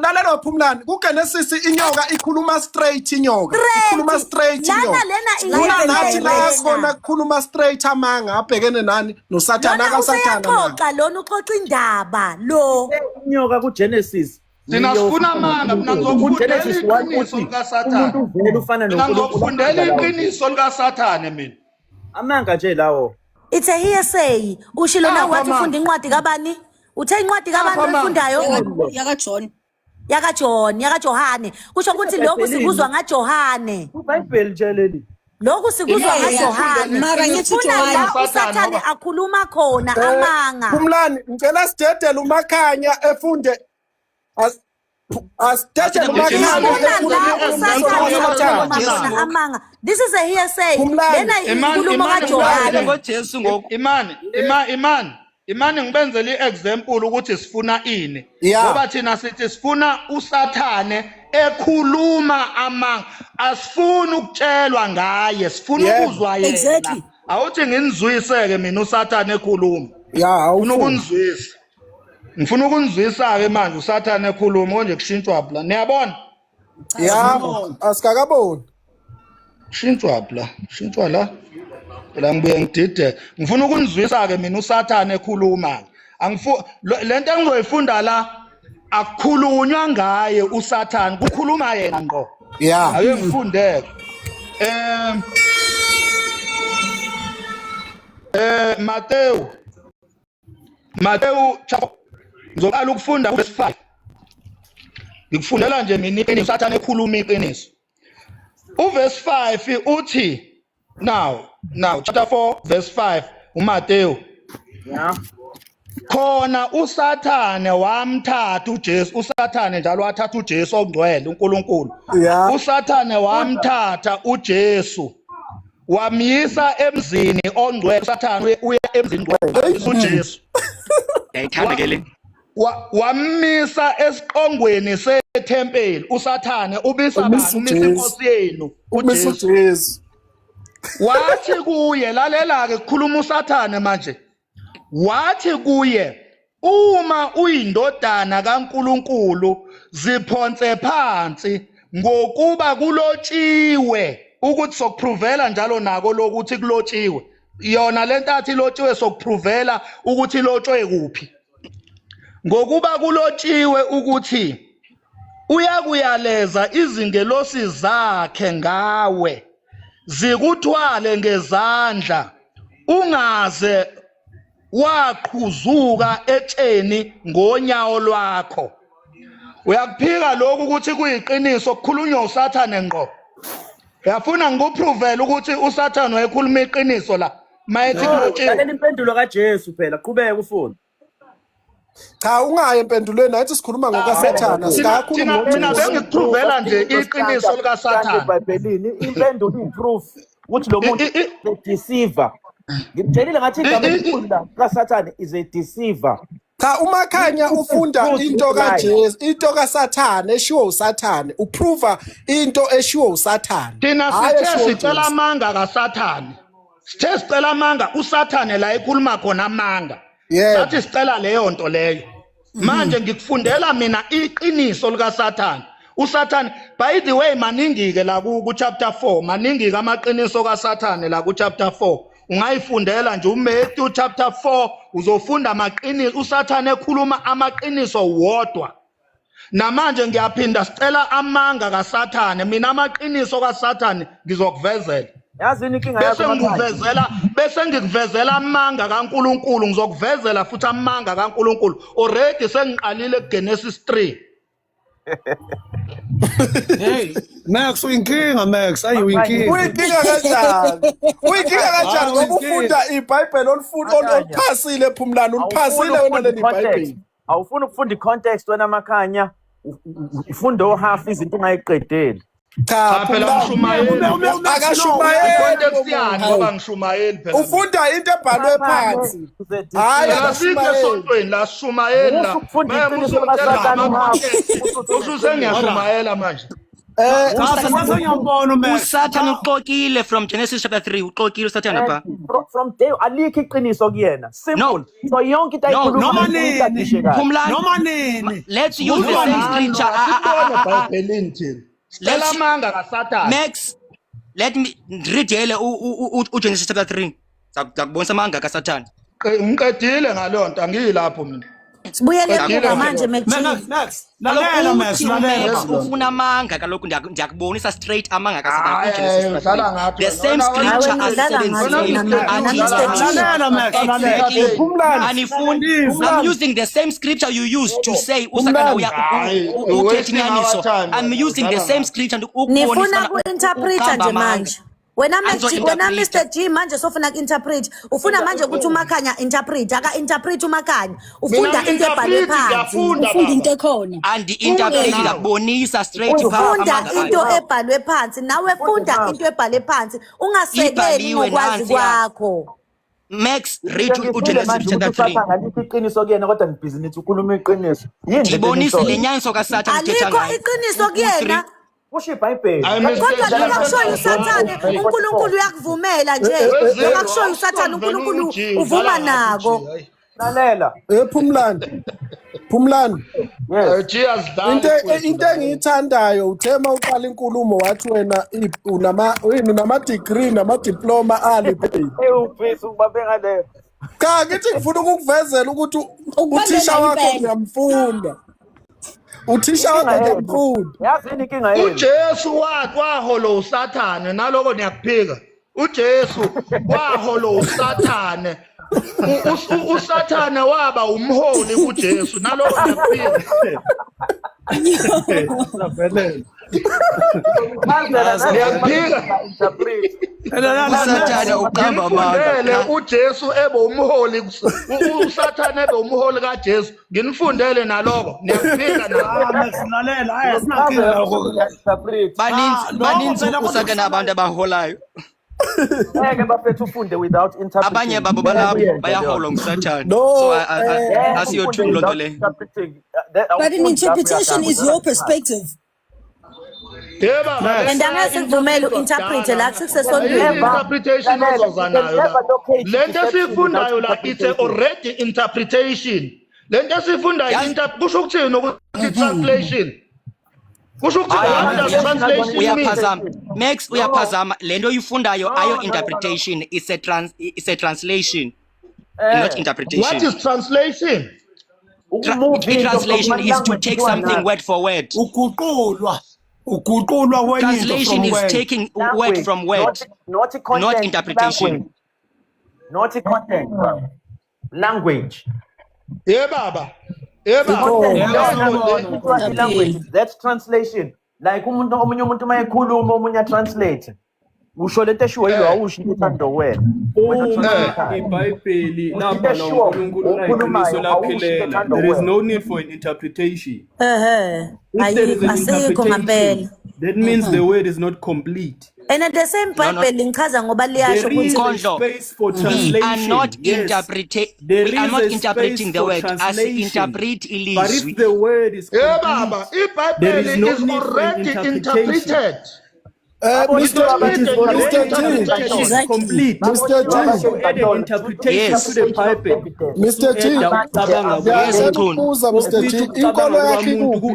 Lalela Phumlani kuGenesis inyoka ikhuluma straight inyoka ikhuluma straight inyoka nathi la khona kukhuluma straight amanga abhekene nani noSathane akaSathane uyaxoxa lona uxoxa indaba lo inyoka kuGenesis Thina sifuna amanga mina ngizokufundela iqiniso likaSathane umuntu uvela ufana noNkulunkulu ngizokufundela iqiniso likaSathane mina amanga nje lawo it's a hearsay ushilo nawe wathi ufunda incwadi kabani uthe incwadi kabantu efundayo yakaJohane kusho ukuthi lokhu sikuzwa ngaJohane uBhayibheli nje leli lokhu sikuzwa ngaJohane mara ngithi Johane uSathane akhuluma khona amanga Phumlani ngicela sidedele uMakhanya efunde asithethe amanga this is a hearsay lena inkulumo kaJohane ngoJesu ngoku imani ngibenzele iexample ukuthi sifuna ini ngoba thina sithi sifuna uSathane ekhuluma amanga asifuni ukutshelwa ngaye sifuna ukuzwa yena awuthi nginizwiseke mina uSathane ekhuluma ufuna ukunizwisa ngifuna ukunizwisa ke manje uSathane ekhuluma konje kushintshwa bla niyabona asikakaboni shintshwa la ngibuye ngidide ngifuna ukunizwisa ke mina uSathane ekhuluma lento engizoyifunda la akukhulunywa ngaye uSathane kukhuluma yena ngqo ake ngifundeke Matthew ngizoqala ukufunda verse 5 ngikufundela nje mina iqiniso uSathane ekhuluma iqiniso uverse 5 uthi now chapter 4 verse 5 uMatthew khona uSathane wamthatha uJesu uSathane njalo wathatha uJesu ongcwele uNkulunkulu uSathane wamthatha uJesu wamyisa emzini ongcwele uSathane uya emzini ongcwele uJesu yayithandekele wamisa esiqongweni sethempeli uSathane ubisa abantu umisa inkosi yenu uJesu wathi kuye lalela ke kukhuluma uSathane manje wathi kuye uma uyindodana kaNkulunkulu ziphonse phansi ngokuba kulotshiwe ukuthi sokuprovela njalo nako lokuthi kulotshiwe yona lento athi lotshiwe sokuprovela ukuthi lotshwe kuphi ngokuba kulotshiwe ukuthi uyakuyaleza izingelosi zakhe ngawe zikuthwale ngezandla ungaze waqhuzuka etsheni ngonyawo lwakho uyakuphika lokhu ukuthi kuyiqiniso kukhulunywa uSathane ngqo uyafuna ngikuprovele ukuthi uSathane wayekhuluma iqiniso la mayethi kulotshiwe lalela impendulo kaJesu phela qhubeka ufuna cha ungaye empendulweni nathi sikhuluma ngokaSathane sikakhuluma mina bengikuprovela nje iqiniso likaSathane eBhayibhelini impendulo iproof ukuthi lo muntu deceiver ngithelile ngathi igama elikhulu la kaSathane is a deceiver cha uMakhanya ufunda into kaJesu into kaSathane eshiwo uSathane uprova into eshiwo uSathane thina sithe sicela amanga kaSathane sithe sicela amanga uSathane la ekhuluma khona amanga sathi sicela leyo nto leyo manje ngikufundela mina iqiniso likaSathane uSathane by the way maningi ke la ku chapter 4 maningi ke amaqiniso kaSathane la ku chapter 4 ungayifundela nje uMatthew chapter 4 uzofunda amaqiniso uSathane ekhuluma amaqiniso wodwa namanje ngiyaphinda sicela amanga kaSathane mina amaqiniso kaSathane ngizokuvezela yazini inkinga yakho bese ngikuvezela amanga kaNkulunkulu ngizokuvezela futhi amanga kaNkulunkulu already sengiqalile kuGenesis 3 Hey, Max uyinkinga Max ayuyinkinga uyinkinga kanjani ngoba ufunda iBhayibheli oluphasile Phumlani uliphasile wena leli iBhayibheli awufuni ukufunda icontext wena Makhanya ufunda ohalf izinto ungayiqedeli cha phela ngishumayeli akashumayeli ngoba ngishumayeli phela ufunda into ebhalwe phansi hayi asikho esontweni la shumayeli la usho sengiyashumayela manje uSathane uqokile from Genesis chapter 3 uqokile uSathane pha From there alikho iqiniso kuyena. Simple. So yonke into ayikhuluma Phumlani. Let's use the same scripture. Stella amanga kaSathane. Max, let me read Genesis chapter 3. Zakubonisa amanga kaSathane. Ngiqedile ngalonto angiyilapho mina. Sibuyele kuba manje Max, ufuna amanga kaloku ndiyakubonisa straight amanga kaSathane the same scripture I'm using the same scripture you used to say I'm using the same scripture nifuna ku-interpreta nje manje wena Mr G manje sofuna ku-interpret ufuna manje ukuthi uMakhanya interpret aka-interpret uMakhanya ufunda into ebhalwe phansi ufunda into ekhona and-interpret ngakubonisa straight ufunda into ebhalwe phansi nawe funda into ebhalwe phansi ungasekeli ngokwazi kwakho. Max, read uGenesis chapter 3. Alikho iqiniso kuyena kodwa ngibhizinisi ukhuluma iqiniso. Ndibonisa lenyaniso kaSathane uthetha ngayo. Alikho iqiniso kuyena. Kusho iBhayibheli. Kodwa lingakushoyo uSathane uNkulunkulu uyakuvumela nje. Lingakushoyo uSathane uNkulunkulu uvuma nako. Lalela. Phumlani. Cheers down. Into engiyithandayo uthema uqala inkulumo wathi wena unama degree nama diploma alipheli. Ufisa ukubabe ngale. Cha ngithi ngifuna ukukuvezela ukuthi uthisha wakho ngiyamfunda. Uthisha wakho ngiyamfunda. Yazi inkinga yini? uJesu waholo uSathane naloko niyakuphika. uJesu waholo uSathane. uSathane waba umholi kuJesu naloko niyakuphika. uSathane uqamba amanga. uJesu ebe umholi uSathane ebe umholi kaJesu nginifundele naloko niyakuphika baninzi uSathane abantu abaholayo. Ngeke bafethu ufunde without interpreting. Abanye babo balapho bayahola nguSathane. So asiyothunga lonto le. But an interpretation is your perspective. And angasivumela uinterpret la kusesondweni. Interpretation ozozanayo la. Lento sifundayo la it's already interpretation. Lento sifundayo kusho ukuthini ukuthi translation. Kusho ukuthi translation uyaphazama. Max uyaphazama lento uyifundayo ayo interpretation it's a translation not interpretation. What is translation? Translation is to take something word for word. Translation is taking word from word, not interpretation. Not content. Language. Yeah, Baba. Language. That's translation. Like omunye umuntu mayekhuluma omunye translate. Usho lento eshiwo yilo awusho into wena. iBhayibheli lapha noNkulunkulu uyiqiniso laphelela. There is no need for an interpretation. Asikho ngempela. That means the word is not complete. And at the same Bible lingchaza ngoba liyasho ukuthi space for translation. We are not interpreting the word as interpret ilizwi. But if the word is complete, Baba, iBhayibheli is already interpreted. Mr.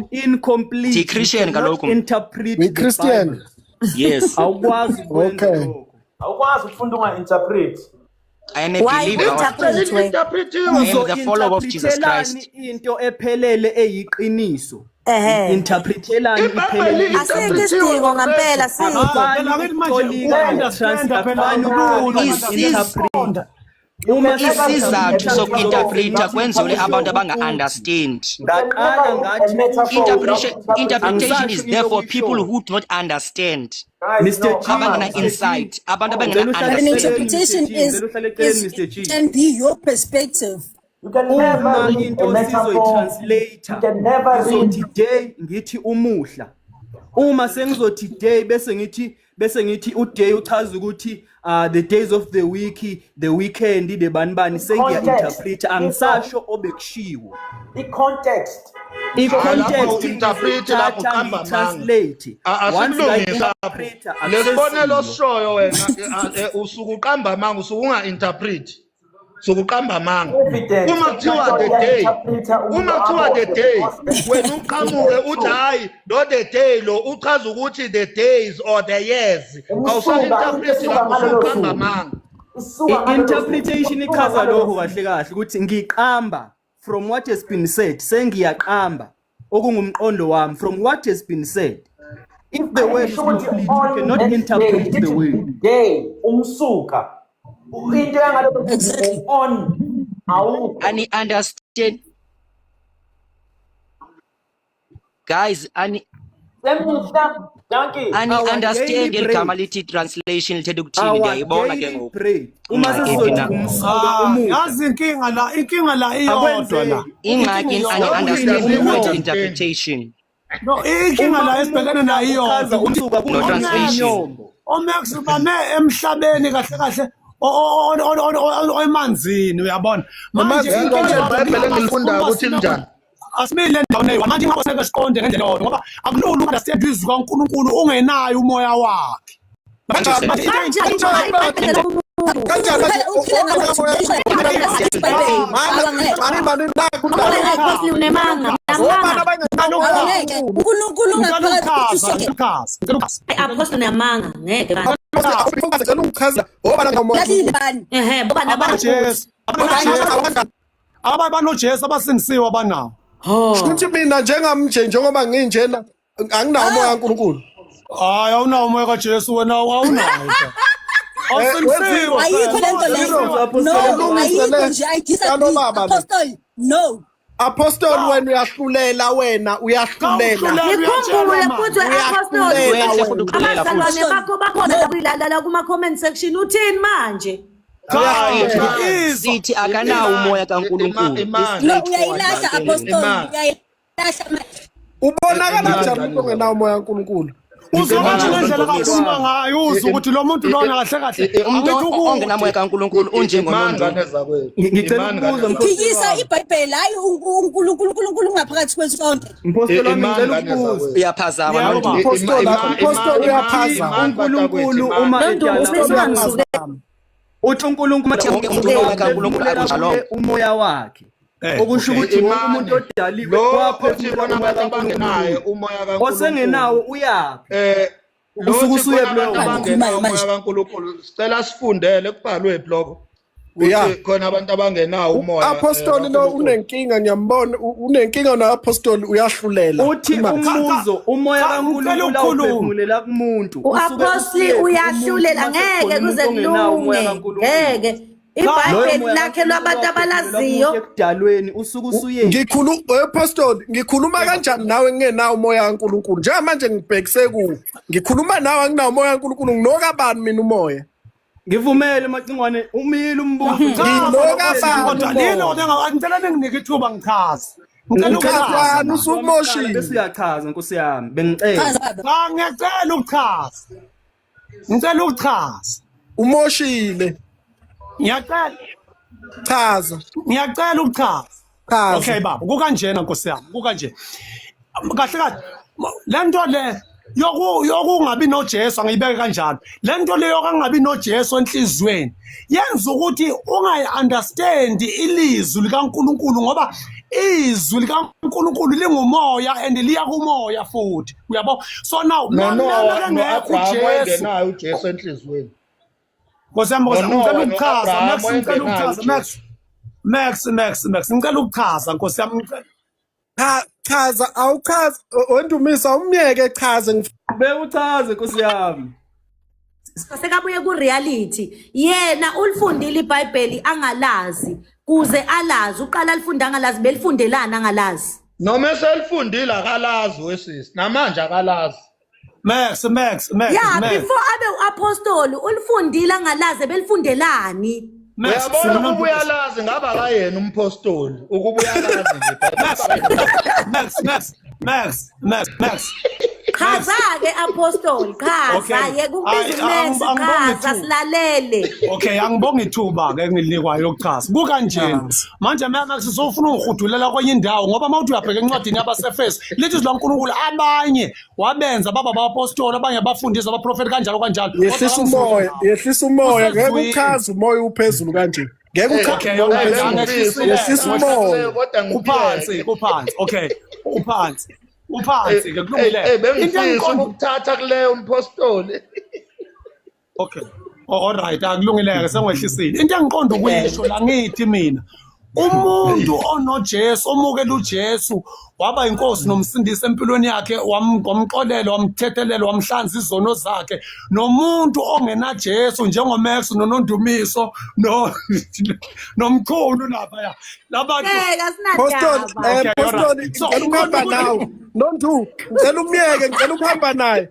Incomplete. Christian kaloku. Christian. Yes. Okay. Awukwazi ukufunda unga-interpret. I am a believer. I am the follower of Jesus Christ. Into ephelele eyiqiniso. Interpretelani iphelele. Asikho isidingo ngempela uma isizathu soku-interpreta kwenziwe abantu abanga-understand. Interpretation is there for people who do not understand. Abangena-insight. Abantu abangena-understand. An interpretation can be your perspective. You can never read a metaphor. You can never read. Today ngithi umuhla. Uma sengizothi day bese ngithi uday uchaza ukuthi the days of the week, the weekend, the banibani sengiya interpret angisasho obekushiwo. The context. Lapho interpret lapho uqamba amanga. translate Asikulungisa lapho. Lesibonelo sishoyo wena usuku uqamba amanga usuku unga interpret. Sokuqamba amanga. Uma kuthiwa the day wena uqhamuke uthi hayi lo the day lo uchaza ukuthi the days or the years. Awusa interpret lapho sokuqamba amanga. Interpretation ichaza lokho kahle kahle ukuthi ngiqamba from what has been said sengiyaqamba okungumqondo wami from what has been said. If the word is complete, you cannot interpret the word. Day umsuka into yangalokho on awukho. Ani understand, guys, ani understand igama lithi translation lithetha ukuthini ngiyayibona ke ngoku. Uma sizothi umsuka umuhle. Yazi inkinga la iyodwa la. Ingxaki ani understand the word interpretation. No, inkinga la esibhekene nayo iyodwa Umsuka No translation. Omax bame emhlabeni kahle kahle emanzini uyabona manje iBhayibheli engilifunda ukuthi linjani asimile ndawo neyo manje ingakho seke siqonde ngendlela yodwa ngoba akulula understand izwi kaNkulunkulu ungenayo umoya wakhe manje abanojesu abasindisiwe abanawo ukuthi mina njengamnje njengoba nginjena anginawo umoya kaNkulunkulu hayi awunawo umoya kaJesu wena awunayo ayikho lento leyo no ayikho nje apostle no Apostle wena uyahlulela wena uyahlulela ngikhumbule futhi apostle abazalwane bakho bakhona kuyilala kuma comment section uthini manje Sithi akanawo umoya kaNkulunkulu. no uyayilahla apostle uyayilahla manje ubonakala kanjani umuntu ongenawo umoya kaNkulunkulu uzokwathi ngendlela kakhuluma ngayo uza ukuthi lo muntu lona kahle kahle Umuntu ongenamoya kaNkulunkulu unjengomuntu. Ngicela ukubuza phikisa iBhayibheli hayi uNkulunkulu ungaphakathi kwethu sonke. Mpostoli wami ngicela ukubuza. Uyaphazama manje. Apostle uyaphazama uNkulunkulu uma edala uthi uNkulunkulu umoya wakhe okusho ukuthi wonke umuntu odaliwe kwaphefumula umoya kaNkulunkulu umoya kaNkulunkulu osengenawo uyaphi usuku usuye kuloyo umoya kaNkulunkulu sicela sifundele kubhalwe blog ukuthi khona abantu abangenawo umoya Apostle lo unenkinga ngiyambona unenkinga na Apostle uyahlulela uthi umbuzo umoya kaNkulunkulu awuphefumulela kumuntu uApostle uyahlulela ngeke kuze kulunge ngeke iBhayibheli lakhe labantu abalaziyo ekudalweni usuku usuye Apostle ngikhuluma kanjani nawe ngingenawo umoya kaNkulunkulu njengamanje ngibhekise ku ngikhuluma nawe anginawo umoya kaNkulunkulu nginoka bani mina umoya ngivumele macingwane umile umbuzo nginoka bani kodwa lelo ngicela ninginike ithuba ngichaze ngicela usumoshile besiyachaza Nkosi yami bengicela ngicela ukuchaza umoshile ngiyacela chaza okay baba kukanjena Nkosi yami kukanje kahle kahle lento le yokungabi noJesu angiyibeke kanjalo lento le yokungabi noJesu enhlizweni yenza ukuthi ungayi-understand ilizwi likaNkulunkulu ngoba izwi likaNkulunkulu lingumoya and liya kumoya futhi uyabo so now ngekho uJesu enhlizweni Nkosi yami ngicela ukuchaza Max ngicela ukuchaza Nkosi yami chaza awuchaza wendumisa umyeke chaze bewuchaze Nkosi yami sekabuye ku reality yena ulifundile iBhayibheli angalazi kuze alazi uqala alifunda angalazi belifundelana angalazi noma eselifundile akalazi wesisi namanje akalazi Max yeah before abe uApostle ulifundile angalazi belifundelani uyabona ukuba uyalazi ngaba akayena umpostoli ukuba uyalazi nje Max Chaza-ke Apostle, chaza Okay. yeke ukubiza uMax, Angibongi chaza silalele. Okay, angibonga ithuba ke engilinikwayo yokuchaza. Kukanjena. Manje mina sisofuna ukuhudulela kwenye indawo ngoba mawuthi uyabheka encwadini yabaseFeso, lithi izwi laNkulunkulu abanye wabenza baba abapostoli, abanye abafundisi, abaprofeti kanjalo kanjalo. Yehlisa umoya, ngeke uchaze umoya uphezulu kanje. Ngeke uchaze yehlisa umoya. Uphansi. Okay. Uphansi ke kulungile. Bengifisa ukuthatha kuleyo mpostoli. Okay. All right, akulungileke sengwehlisile. Into engiqonda ukuyisho la ngithi mina. Umuntu onoJesu, omukela uJesu, waba inkosi nomsindisi empilweni yakhe, wamqolela, wamthethelela, wamhlanza izono zakhe. Nomuntu ongena Jesu njengoMax noNondumiso nomkhulu lapha ya. Labantu Apostoli, ngicela ukuhamba nawe. Nondu, ngicela umyeke, ngicela ukuhamba naye.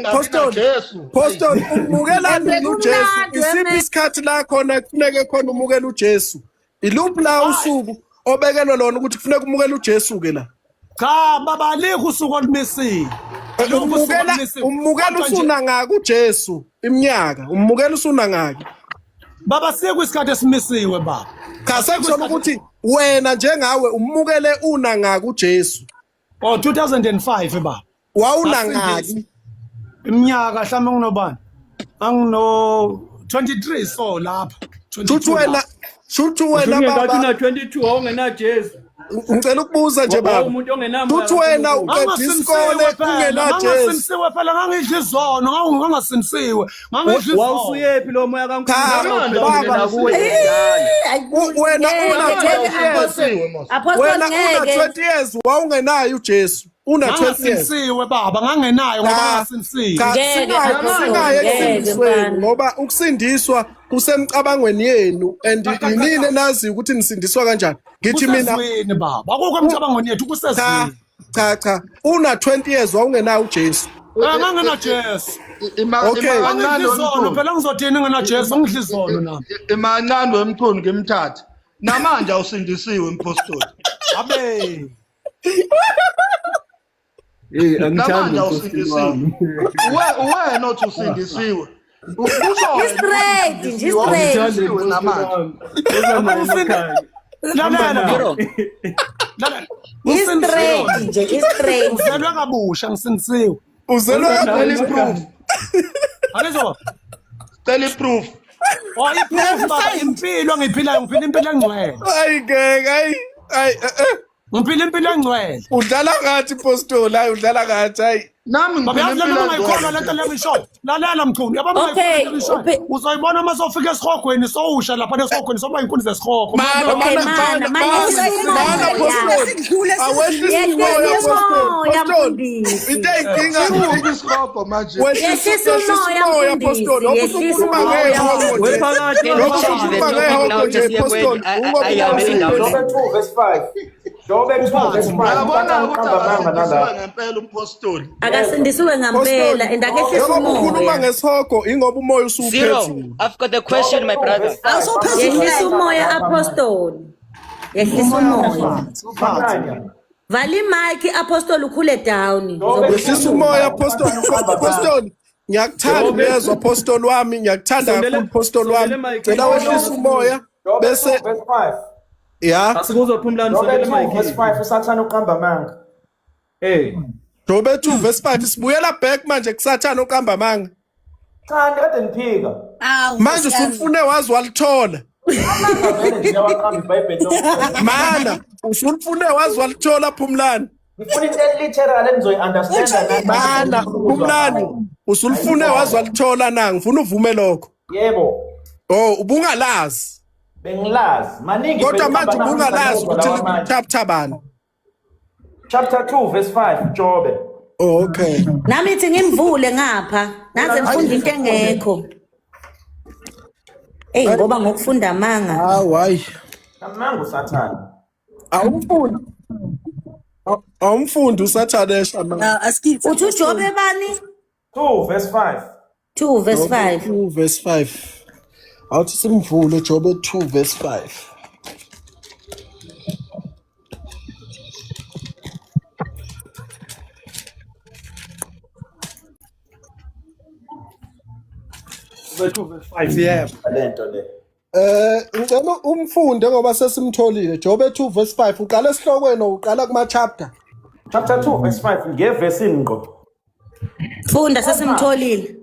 Apostoli, umukelani uJesu? Isiphi isikhathi la khona kufuneke khona umukela uJesu? Iluphi la usuku obekelwe lona ukuthi kufuneka umukela uJesu ke la? Cha baba alikho usuku olumisiwe. Umukela usuna ngaka uJesu iminyaka, umukela usuna ngaka. Baba siku isikhathi esimisiwe baba. Cha sekusho ukuthi wena njengawe umukele una ngaka uJesu. 2005 baba. Wawuna ngaka iminyaka mhlawumbe nginobani? Angino 23 so lapha. Shuthi wena baba. Una 22 awungena Jesu. Ngicela ukubuza nje baba. Umuntu ongenamo. Shuthi wena uqeda isikole ungena Jesu. Ngangasimisiwe phela ngangidla izono, ngangasimisiwe. Wawusuyephi lo moya kaNkulunkulu? Wena una 20 years wawungenayo uJesu. Una 20 years. Simisiwe baba, ngangenayo ngoba simisiwe. Singaye ngoba ukusindiswa kusemcabangweni yenu and inini nazi ukuthi nisindiswa kanjani. Ngithi mina baba, akukho emcabangweni yethu kusezweni. Cha. Una 20 years wawungenayo uJesu. Ngangena Jesu. Okay. Ngidlizono phela ngizothini ngena Jesu, ngidlizono nami. Imancane wemthoni ngimthatha. Namanje awusindisiwe impostoli. Abe. Namanje awusindisiwe. Wena othi usindisiwe. Straight. Uzelwe kabusha ngisindisiwe. Uzelwe proof. Alezo. Tell proof. Iproof baba, impilo ngiphilayo, ngiphila impilo engcwele. Hayi ngeke, Ngiphila impilo engcwele. Udlala ngathi postoli, udlala ngathi hayi. Nami ngiyakholwa lento lemisho. Lalela mchunu, yabona lemisho. Uzoyibona uma sofika esihogweni sowusha lapha esihogweni soba inkuni zesihogo. Akasindisiwe ngampela and akehlisa umoya. Ngesihogo ingoba umoya usuphezulu. I've got the question my brother. Yehlisa umoya apostoli. Yehlisa umoya. Vali mic apostoli ukhule down. Yehlisa umoya apostoli. Ngiyakuthanda bezwe apostoli wami, ngiyakuthanda kakhulu apostoli wami. Cela wehlisa umoya bese yeah. Asikuzophumlana sonke le mic. Verse 5 usathana uqamba amanga. Jobe 2 verse 5 sibuyela back manje kusathana oqamba amanga. Cha kade niphika. Manje usufune wazi walithola. Mana usufune wazi walithola Phumlani. Ngifuna into literal engizoyi understand mana Phumlani usulufune wazi walithola na ngifuna uvume lokho. Yebo. Oh ubungalazi. Bengilazi maningi kodwa manje ubungalazi ukuthi chapter bani. Chapter 2 verse 5 Jobe. Oh okay. Nami ithi ngimvule ngapha. Naze ngifunda into engekho. Ngoba ngokufunda amanga. Hayi. Amanga usathana. Awumfundi usathana esha manje. Asikithi. Uthi uJobe bani? 2 verse 5. 2 verse 5. 2 verse 5. Awuthi simvule Jobe 2 verse 5. 5 yebo. lento le. Ngicela umfunde ngoba sesimtholile. Jobe 2 verse 5 uqala esihlokweni uqala kuma chapter. Chapter 2 verse 5 ngevesi ngqo. Funda sesimtholile.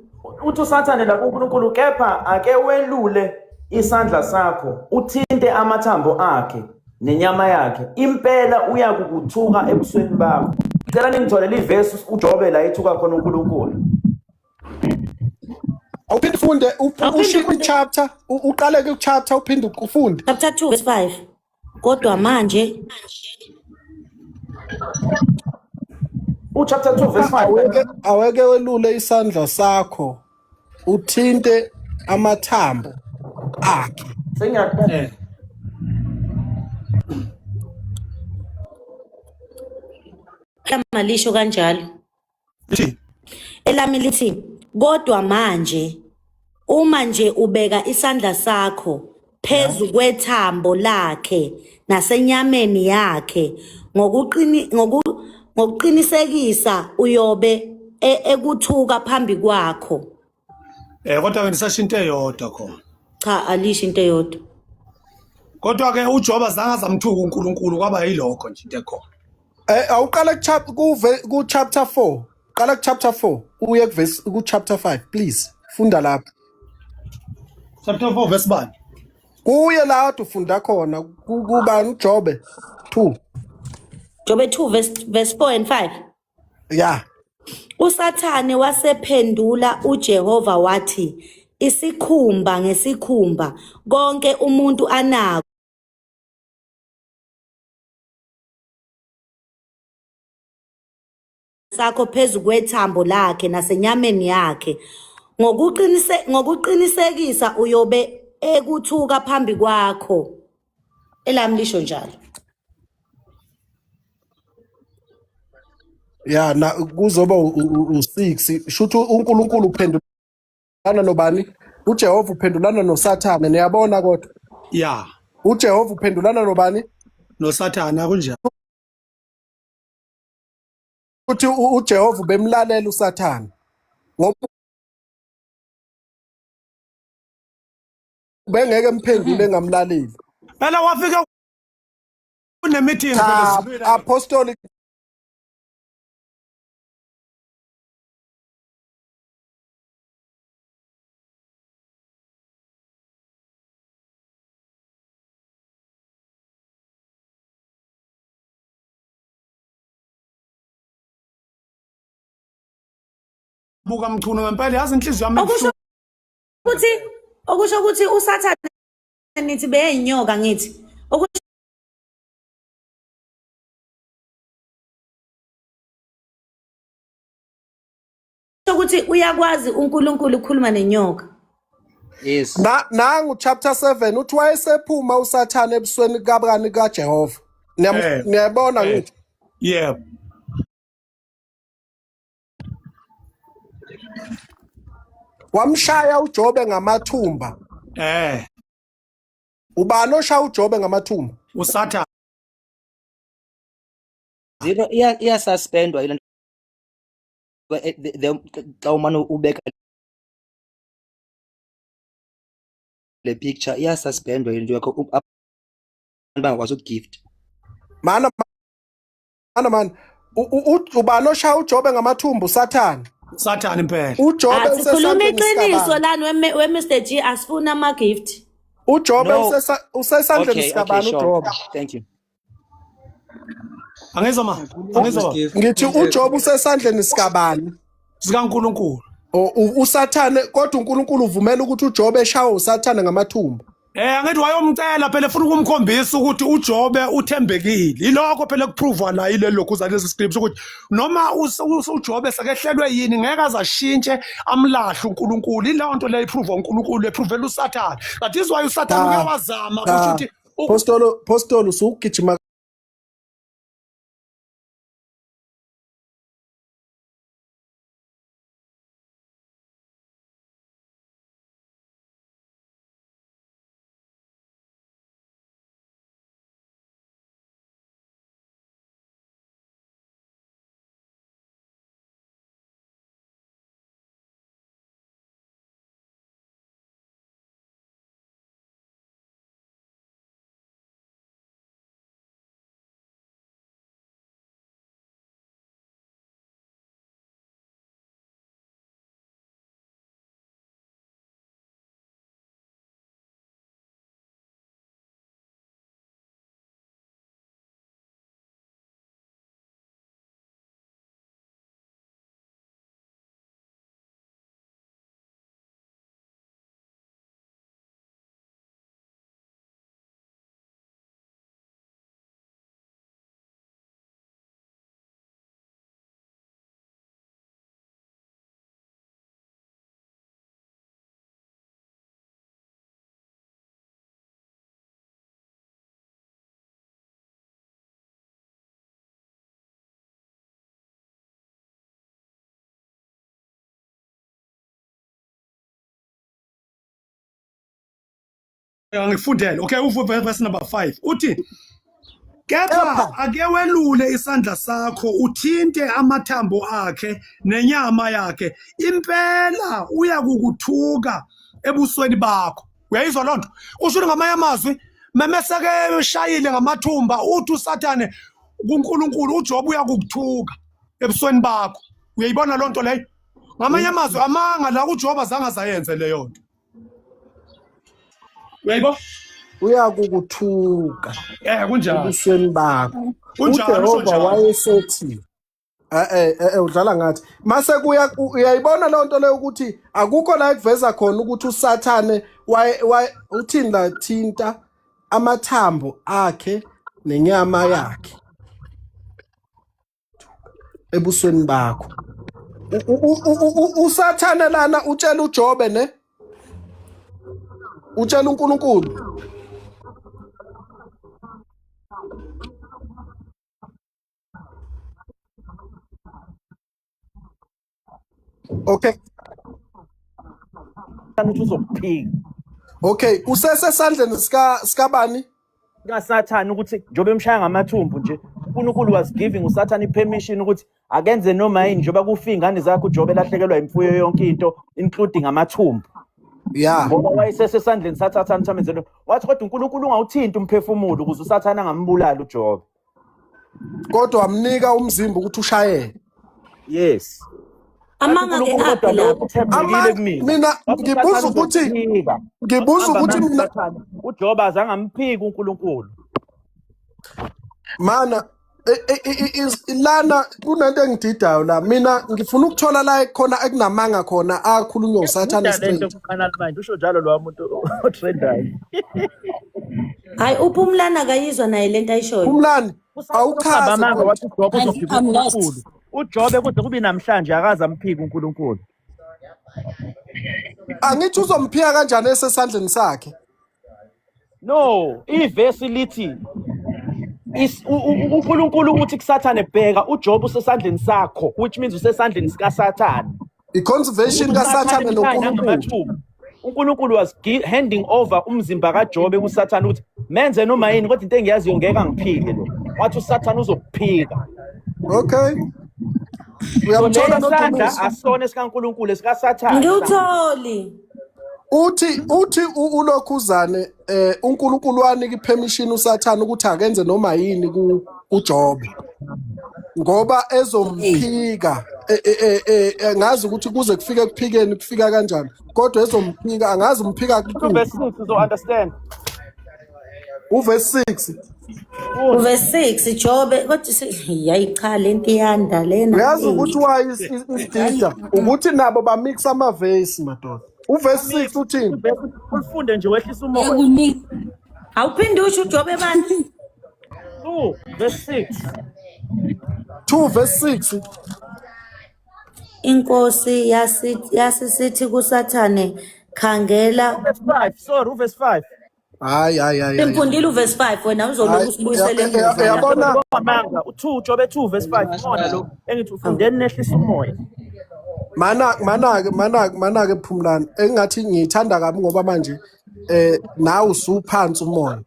Uthi uSathane la kuNkulunkulu kepha ake welule isandla sakho uthinte amathambo akhe nenyama yakhe impela uyakukuthuka ebusweni bakho. Ngicela ningitholele ivesi uJobe la ethuka khona uNkulunkulu. Awuphinde ufunde ushiya ichapter uqale ku chapter uphinde ufunde. Chapter 2 verse 5. Kodwa manje Chapter 2 verse 5 aweke welule isandla sakho uthinte amathambo akhe. Sengiyaqala. Malisho kanjalo. Elami lithi kodwa manje uma nje ubeka isandla sakho phezu kwethambo lakhe nasenyameni yakhe ngokuqinisekisa uyobe ekuthuka phambi kwakho. Kodwa ngisasho into eyodwa khona. Cha alisho into eyodwa. Kodwa ke uJobe azange zamthuka uNkulunkulu kwaba yilokho nje into ekhona. Awuqala ku chapter 4. Qala ku chapter 4 uye ku chapter 5 please. Funda lapha. Chapter 4 verse 1. Kuye la ufunda khona kubani uJobe 2. Jobe 2 verse 4 and 5. Yeah. uSathane wasephendula uJehova wathi isikhumba ngesikhumba konke umuntu anako sakho phezu kwethambo lakhe nasenyameni yakhe ngokuqinisekisa uyobe ekuthuka phambi kwakho. Elami lisho njalo. Yeah, na kuzoba u6 shuthu uNkulunkulu uphendulana nobani? uJehova uphendulana noSathane niyabona kodwa? Yeah. uJehova uphendulana nobani? NoSathane akunjani. Uthi uJehova bemlalela uSathane. Ngoba bengeke emphendule ngamlaleli. Phela wafika kune meeting phela apostolic buka mchuno ngempela yazi inhliziyo yami Okusho ukuthi uSathane nithi beyinyoka ngithi. Okusho ukuthi uyakwazi uNkulunkulu ukukhuluma nenyoka. Yes. nangu chapter 7 uthi wayesephuma uSathane ebusweni kabani kaJehova. Niyabona ngithi? Yeah. Wamshaya uJobe ngamathumba. Ubani oshaya uJobe ngamathumba? uSathane. Zero iya suspendwa ile xa umane ubeka le picture iya suspendwa into yakho abantu bangakwazi ukugift. Man ubani oshaya uJobe ngamathumba uSathane. Sathane impela. uJobe usekhuluma iqiniso lana we Mr G asifuna ama gift. uJobe usesandleni sikabani uJobe. Thank you. Angizwa Ngithi uJobe usesandleni sikabani? sikaNkulunkulu. uSathane kodwa uNkulunkulu uvumela ukuthi uJobe eshawe uSathane ngamathumba. Angithi wayomcela phela ufuna ukumkhombisa ukuthi uJobe uthembekile. Ilokho phela kuprove la ile lokhuza lezi scripts ukuthi noma uJobe sekehlelwe yini ngeke azashintshe amlahle uNkulunkulu. Ileyo nto le iprove uNkulunkulu eprovela uSathane. That is why uSathane uyawazama ukuthi Apostolo usugijima Angifundele. Okay, verse number 5. Uthi kepha ake welule isandla sakho uthinte amathambo akhe nenyama yakhe. Impela uya kukuthuka ebusweni bakho. Uyayizwa lonto? Usho ngamanye amazwi memeseke ushayile ngamathumba uthi uSathane kuNkulunkulu uJob uya kukuthuka ebusweni bakho. Uyayibona lonto leyo? Ngamanye amazwi amanga la uJob azange azayenze leyo nto. Uyayibo? Uya kukuthuka kunjalo ebusweni bakho. kunjalo uJehova wayesethi udlala ngathi mase kuya uyayibona le nto leyo ukuthi akukho la ekuveza khona ukuthi uSathane uthini la thinta amathambo akhe nenyama yakhe ebusweni bakho. uSathane lana utshela uJobe ne utshela uNkulunkulu okay ukuthi uzokuphika. okay usesesandleni sikabani kaSathane ukuthi njobe emshaya ngamathumbu nje uNkulunkulu was giving uSathane ipermission ukuthi akenze noma yini njoba kufa ingane zakhe uJobe lahlekelwa imfuyo yonke into including amathumbu. Yeah. Ngoba wayesesesandleni saThathane uThamenzelo wathi kodwa uNkulunkulu ungawuthinti umphefumulo ukuze uSathane angambulali uJobe. Kodwa wamnika umzimba ukuthi ushayele. Yes. Amanga ke aphi lapho? Mina ngibuza ukuthi mina uJobe azange amphika uNkulunkulu. Mana lana kunento engididayo la mina ngifuna ukuthola la khona ekunamanga khona akhulunywa uSathane straight. Usho njalo lo muntu otrendayo. Hayi uPhumlani akayizwa naye lento ayishoyo. Phumlani awuchaze amanga wathi uJobe uzophika uNkulunkulu. uJobe kuze kube namhlanje akaza amphika uNkulunkulu. Angithi uzomphika kanjani esesandleni sakhe? No, ivesi lithi uNkulunkulu uthi kuSathane bheka uJobe usesandleni sakho, which means usesandleni sikaSathane. I-conservation kaSathane noNkulunkulu. uNkulunkulu was handing over umzimba kaJobe kuSathane ukuthi menze noma yini kodwa into engiyaziyo ngeke angiphike lo. Wathi uSathane uzokuphika. Okay. Uyamthola noDumiso asone sikaNkulunkulu esikaSathane. Ngiwutholi. Uthi ulokhuzane uNkulunkulu wanika ipermission uSathane ukuthi akenze noma yini kuJobe. Ngoba ezomphika ngazi ukuthi kuze kufike kuphikeni kufika kanjani kodwa ezomphika angazi umphika verse 6 uzo understand. Uverse 6 Uverse 6 Jobe kodwa yayi cha lento iyanda lena. Uyazi ukuthi why isidida ukuthi nabo ba mix ama verse madoda. Uverse 6 uthini? Ufunde nje wehlisa umoya. Awuphinde usho uJobe bani? 2 verse 6. 2 verse 6 Inkosi yasithi kuSathane khangela verse 5 sorry verse 5 hayi Ngifundile uverse 5 wena uzoloku usibuyisele emuva yabona amanga u2 Jobe 2 verse 5 khona lo engithi ufundeni nehlisa umoya mana ke Phumlani engathi ngiyithanda kabi ngoba manje nawe usuphansi umoya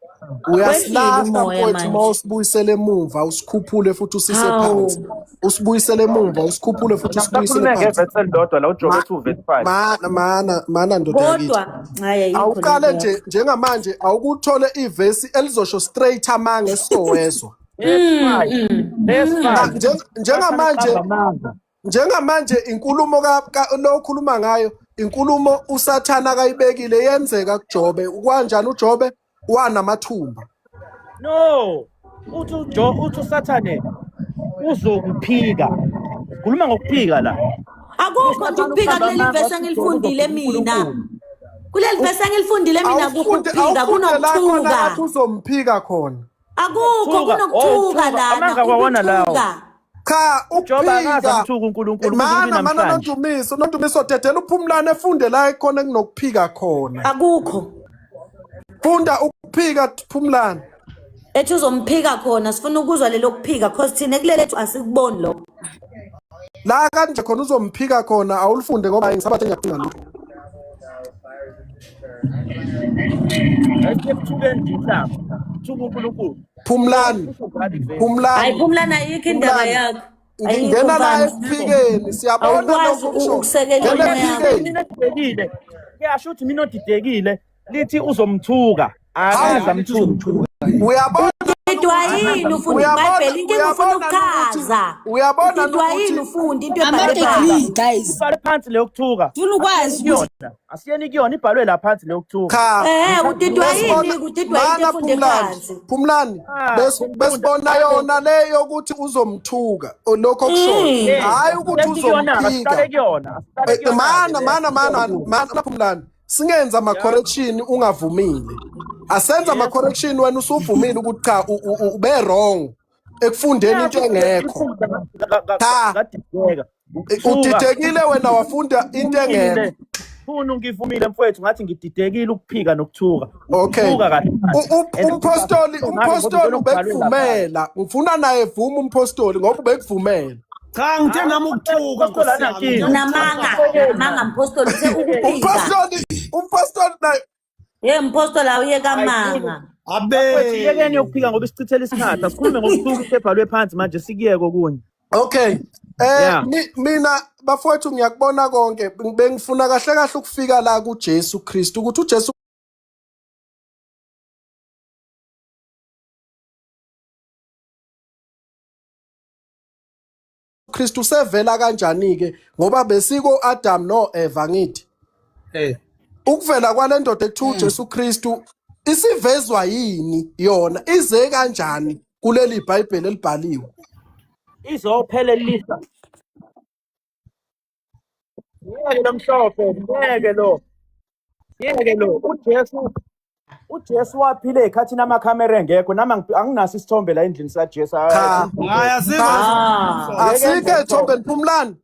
uyasilahla mfowethu mawusibuyisele emuva usikhuphule futhi usise phansi usibuyisele emuva usikhuphule futhi usibuyisele phansi verse elodwa la uJobe 2 verse 5 mana ndoda yakithi kodwa hayi awuqale nje njengamanje awukuthole ivesi elizosho straight amanga esizowezwa njengamanje inkulumo lo ukhuluma ngayo inkulumo uSathane akayibekile yenzeka kuJobe kanjani uJobe wanamathumba no uthi uSathane uzokuphika khuluma ngokuphika la akukho nje ukuphika kuleli verse engilifundile mina kuleli verse engilifundile mina kuphika kunokuthuka uzomphika khona akukho kunokuthuka lana ukuthuka cha uphika uNkulunkulu mana noNdumiso dedela uPhumlani efunde la ekhona kunokuphika khona akukho funda ukuphika Phumlani ethi uzomphika khona sifuna ukuzwa lelo kuphika because thina kulelethu asikuboni lo la kanje khona uzomphika khona awulifunde ngoba ngisabathe ngiyadinga lo Phumlani. Hayi Phumlani ayikho indaba yakho. Ngena la ekuphikeni siyabona lokho kusho. Ukusekela mina didekile. Kuyasho ukuthi mina odidekile lithi uzomthuka. Akaza mthuka. Uyabona Udidwa yini ufunda iBhayibheli inkinga ufuna ukuchaza. Uyabona Udidwa yini ufunda into ebhalwe guys. Ibhalwe phansi leyokuthuka. Ufuna ukwazi Asiyeni kuyona ibhalwe la phansi leyokuthuka. udidwa yini udidwa into efunde phansi. Phumlani besibona yona leyo ukuthi uzomthuka lokho kusho. Hayi ukuthi uzomphika. Mana Phumlani. Singenza ama correction ungavumile. Asenza ama correction wena usuvumile ukuthi cha ube wrong ekufundeni into engekho. Cha. Udidekile wena wafunda into engekho. Ufuna ngivumile mfowethu ngathi ngididekile ukuphika nokuthuka. Okay. Umpostoli ubekuvumela. Ngifuna naye vuma umpostoli ngoba ubekuvumela. Cha ngithe nami ukuthuka Namanga mpostoli uthe ukuphika. Umpostoli naye Mpostoli awuye kamanga. Abe yekeni yokuphika ngoba isichithela isikhathi asikhulume ngokuthuka ebhalwe phansi manje sikuyeke okunye. Okay. Mina bafowethu ngiyakubona konke bengifuna kahle kahle ukufika la kuJesu Kristu ukuthi uJesu Kristu sevela kanjani ke ngoba besiko Adam no Eva ngithi ukuvela kwalendoda ekuthiwa uJesu Kristu isivezwa yini yona ize kanjani kuleli iBhayibheli elibhaliwe izophelelisa yeke lo mhlophe yeke lo uJesu waphile ekhathini amakhamera engekho nama anginaso isithombe la endlini saJesu asike ethombeni Phumlani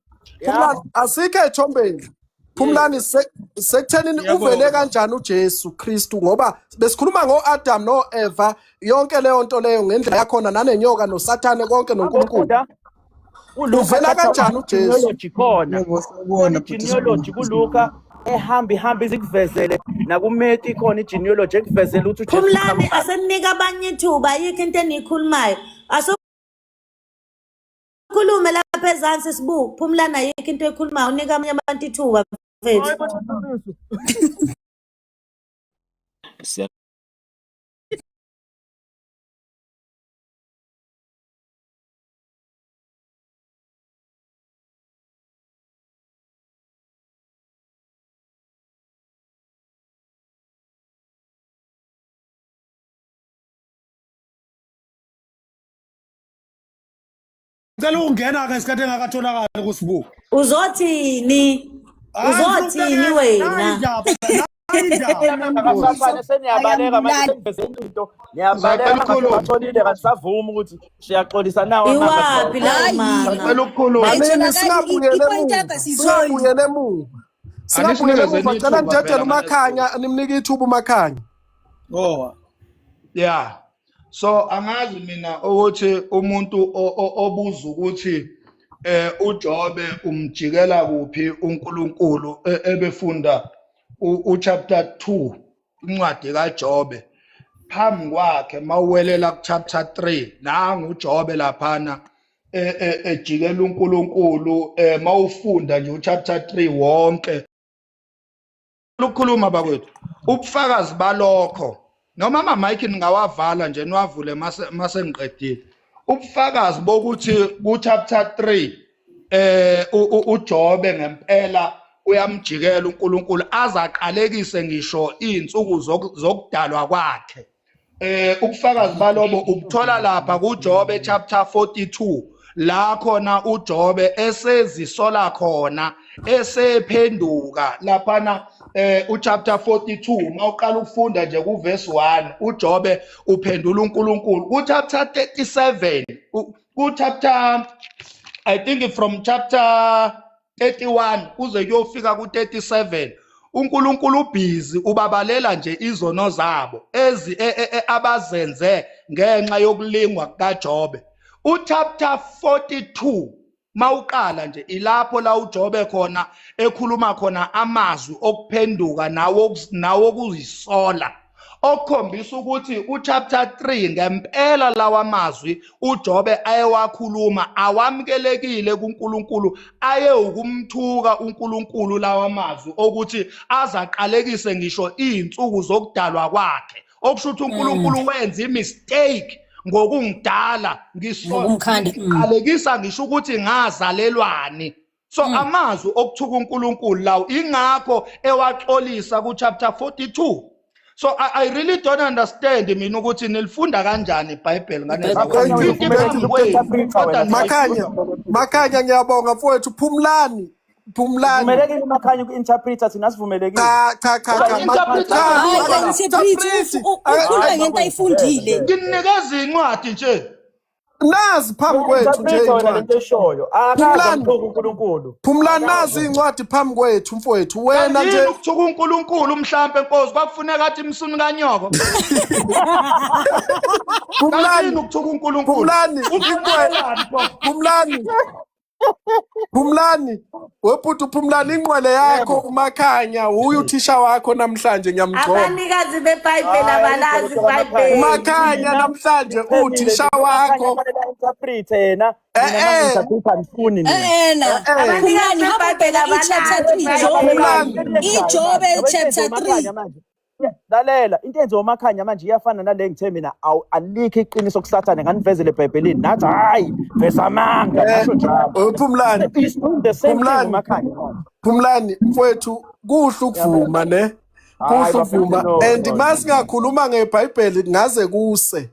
asike ethombeni Phumlani sekuthenini uvele kanjani uJesu Kristu ngoba besikhuluma ngoAdam no Eva yonke leyo nto leyo ngendlela yakhona nanenyoka noSathane konke noNkulunkulu uvela kanjani uJesu genealogy kuLuka ehamba izikuvezele nakuMethi ikhona igenealogy ekuvezela ukuthi uJesu Phumlani asenika abanye ithuba yikho into eniyikhulumayo khulume lapha ezansi sibu Phumlani ayikho into ekhulumayo unika abanye abantu ithuba mfethu Ngicela ungena ke isikhathi engakatholakala kusibuku. Uzothini wena? Seniyabaleka manje into niyabaleka batholile kasavuma ukuthi siyaxolisa nawe Iwapi la mama? Singabuyele emuva. Cela ndedela uMakhanya nimnike ithuba uMakhanya. Yeah. So angazi mina ukuthi umuntu obuza ukuthi uJobe umjikela kuphi uNkulunkulu ebefunda uchapter 2 incwadi kaJobe phambi kwakhe mawuwelela kuchapter 3 nangu uJobe laphana ejikela uNkulunkulu mawufunda nje uchapter 3 wonke ukukhuluma bakwethu ubufakazi balokho noma ama-mic ningawavala nje niwavule mase ngiqedile ubufakazi bokuthi ku-chapter 3 uJobe ngempela uyamjikela uNkulunkulu azaqalekise ngisho izinsuku zokudalwa kwakhe ubufakazi balobo ubuthola lapha kuJobe chapter 42 la khona uJobe esezisola khona esephenduka laphana uchapter 42 mawuqala ukufunda nje kuverse 1 uJobe uphendula uNkulunkulu kuchapter 37 kuchapter I think from chapter 31 kuze kuyofika ku37 uNkulunkulu ubhizi ubabalela nje izono zabo abazenze ngenxa yokulingwa kaJobe uchapter 42 mawuqala nje ilapho la uJobe khona ekhuluma khona amazwi okuphenduka nawo kuyisola okukhombisa ukuthi uchapter 3 ngempela lawa mazwi uJobe ayewakhuluma awamukelekile kuNkulunkulu aye ukumthuka uNkulunkulu lawa mazwi ukuthi azaqalekise ngisho izinsuku zokudalwa kwakhe okusho ukuthi uNkulunkulu wenza imistake ngokungidala ngiqalekisa ngisho ukuthi ngazalelwani so amazwi okuthuka uNkulunkulu lawo ingakho ewaxolisa ku chapter 42. So I really don't understand mina ukuthi nilifunda kanjani iBhayibheli ngane Makhanya ngiyabonga mfowethu Phumlani Vumelekile Makhanya ku-interpreter thina sivumelekile. Cha ukhuluma ngento ayifundile. Nginikeza incwadi nje. Nazi phambi kwethu nje lento eshoyo. Akazi uNkulunkulu. Phumlani nazi incwadi phambi kwethu mfowethu wena nje ukuthuka uNkulunkulu mhlambe Nkosi kwakufuneka athi imsuni kanyoko. Phumlani ukuthuka uNkulunkulu. Phumlani wephuthi Phumlani inqwele yakho uMakhanya uyu uthisha wakho namhlanje ngiyamgcoba abanikazi beBhayibheli abalazi iBhayibheli Makhanya namhlanje uthisha wakho interpreter yena mina interpreter ngifuni mina Phumlani iBhayibheli chapter 3 iJobe chapter 3 lalela into enziwa Makhanya manje iyafana nale ngithe mina alikho iqiniso kuSathane nganivezele eBhayibhelini nathi hayi vesamanga basho njalo Phumlani Phumlani mfowethu kuhle ukuvuma ne kuhle ukuvuma and masingakhuluma ngeBhayibheli ngaze kuse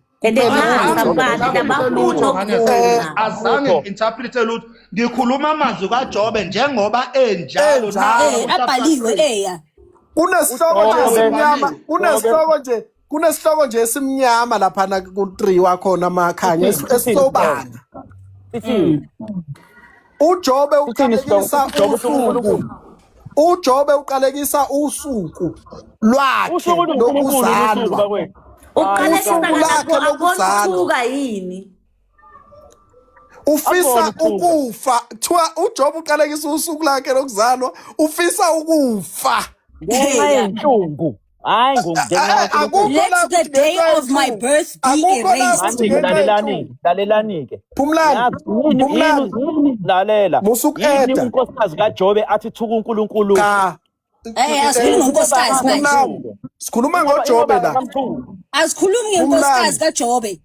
azange interprete lutho ngikhuluma amazwi kaJobe njengoba enjalo abhaliwe kunesihloko nje esimnyama lapha na ku3 wakhona Makhanya esisobana uJobe uqalekisa usuku lwakhe lokuzalwa uqalekisa yini ufisa ukufa kuthiwa uJobe uqalekisa usuku lakhe lokuzalwa ufisa ukufa ngenhlungu hayi let the day of my birth be erased lalelani-ke Phumlani lalela musuqeda unkosikazi kaJobe athi thuka uNkulunkulu asikhulumi ngonkosikazi manje sikhuluma ngoJobe la asikhulumi ngenkosikazi kaJobe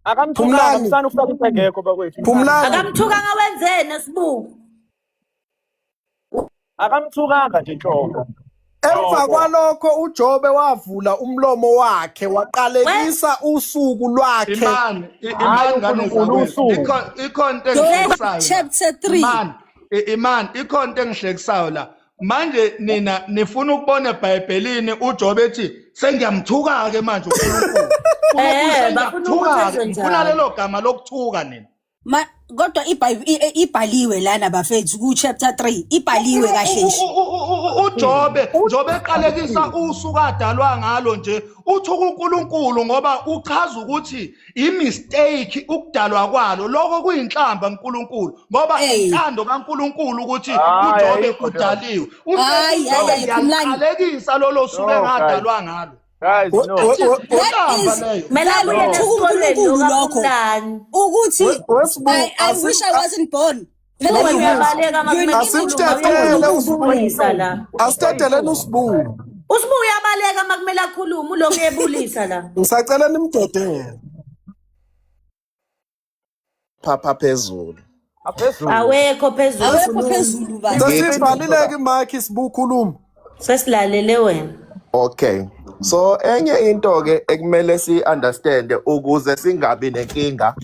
akamthukanga msana ufika ngekho bakwethu akamthukanga wenzeni esibuku akamthukanga nje nhlobo emva kwalokho uJobe wavula umlomo wakhe waqalekisa usuku lwakhe ikhonto chapter 3 ikhonto engihlekisayo la manje nina nifuna ukubona eBhayibhelini uJobe ethi sengiyamthuka ke manje uNkulunkulu ufuna lelo gama lokuthuka nina kodwa ibhaliwe lana bafethu ku chapter 3 ibhaliwe kahle uJobe eqalekisa usuku adalwa ngalo nje uthuka uNkulunkulu ngoba uchaza ukuthi imistake ukudalwa kwalo lokho kuyinhlamba uNkulunkulu ngoba intando kaNkulunkulu ukuthi uJobe udaliwe uqalekisa lolo suku engadalwa ngalo guys no uNkulunkulu lokho ukuthi I wish I wasn't born asithathele usibuku usibuku uyabaleka makumele akhuluma ulokhu ebulisa la ngisacela nimdedele phapha phezulu awekho phezulu sesibhalileke imakhi sibukhuluma sesilalele wena okay so enye into ke ekumele si-understand ukuze singabi nenkinga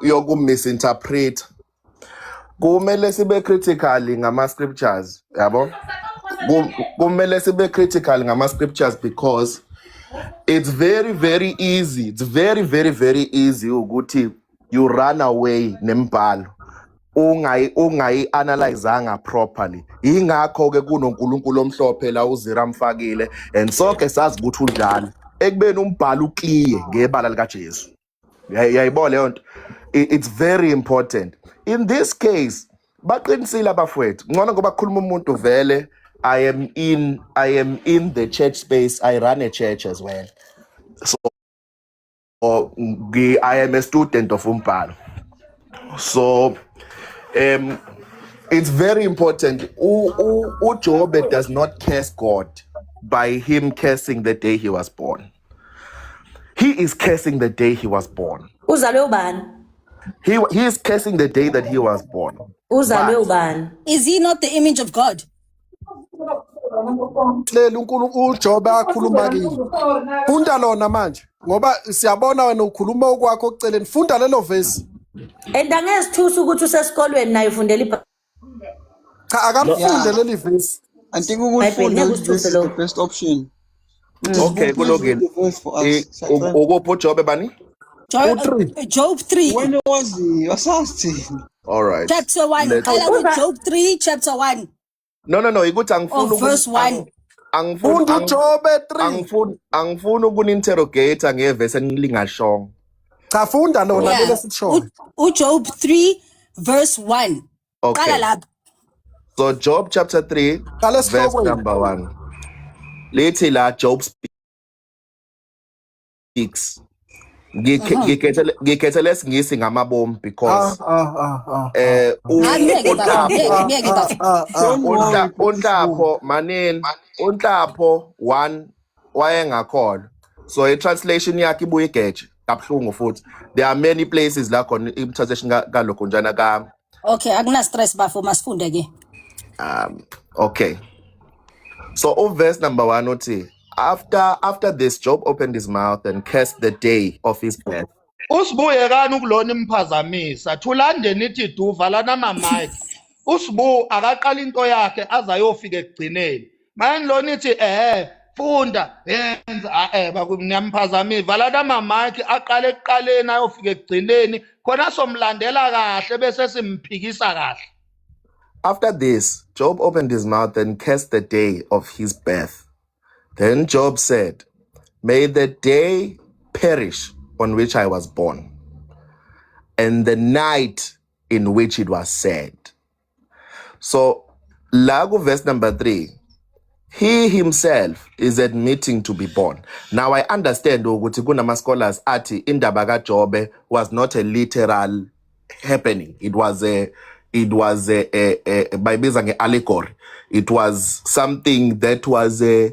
yokumisinterpret kumele sibe critical ngama-scriptures yabo kumele sibe critical ngama-scriptures because it's very very easy ukuthi you run away nembhalo ungayi-analyzanga properly ingakho-ke kunoNkulunkulu omhlophe la uZira mfakile and sonke sazi ukuthi unjani ekubeni umbhalo uclear ngebala lika Jesu. Yayibona leyo nto. It's very important. In this case, baqinisile abafowethu. Ngcono ngoba kukhuluma umuntu vele I am in the church space. I run a church as well. So I am a student of umbhalo. So it's very important. Job does not curse God by him cursing the day he was born. He is cursing the day he was born. Uzalwe ubani? He is cursing the day that he was born. Uzalwe But ubani? Is he not the image of God? Hleli uJobe akhuluma kini. Funda lona manje ngoba siyabona wena ukhuluma okwakho oceleni. Funda lelo verse. Endangezithusa ukuthi usesikolweni naye ufundela Cha akamfunde leli verse. I think ukufunda is the best option. okay, kulungile. Ukupho Job bani? Job 3. When was he? Wasasti. All right. Chapter 1. Job 3, chapter 1. No, ukuthi angifuni verse 1. Funda uJobe 3. angifuni ukuninterrogate ngeverse enilingashongo. Cha funda lona lelo sisho. Job 3 verse 1. Okay. Qala lapha. So Job chapter 3 verse number 1. Lithi la Job speaks. Ngikhethe lesingisi ngamabomu because uNhlapho manini uNhlapho 1 wayengakholwa. So i-translation yakhe ibuye igeje kabuhlungu futhi. There are many places la khona i-translation kalokho njana ka. Okay, akuna stress bafo masifunde ke. Okay. So verse number 1 uthi after this Job opened his mouth and cursed the day of his birth. Usibuyekani ukulona imphazamisa thulande nithi duva lana mamic. Usibu akaqala into yakhe azayofika ekugcineni. Manje lo nithi funda yenza bakumnyamphazamisa valana mamic aqale ekuqaleni ayofika ekugcineni khona somlandela kahle bese simphikisa kahle. After this Job opened his mouth and cursed the day of his birth. Then Job said, "May the day perish on which I was born, and the night in which it was said." So, Lagu verse number 3, he himself is admitting to be born. Now I understand ukuthi kunama scholars athi indaba kaJobe was not a literal happening. It was a bayibiza nge-allegory. It was something that was a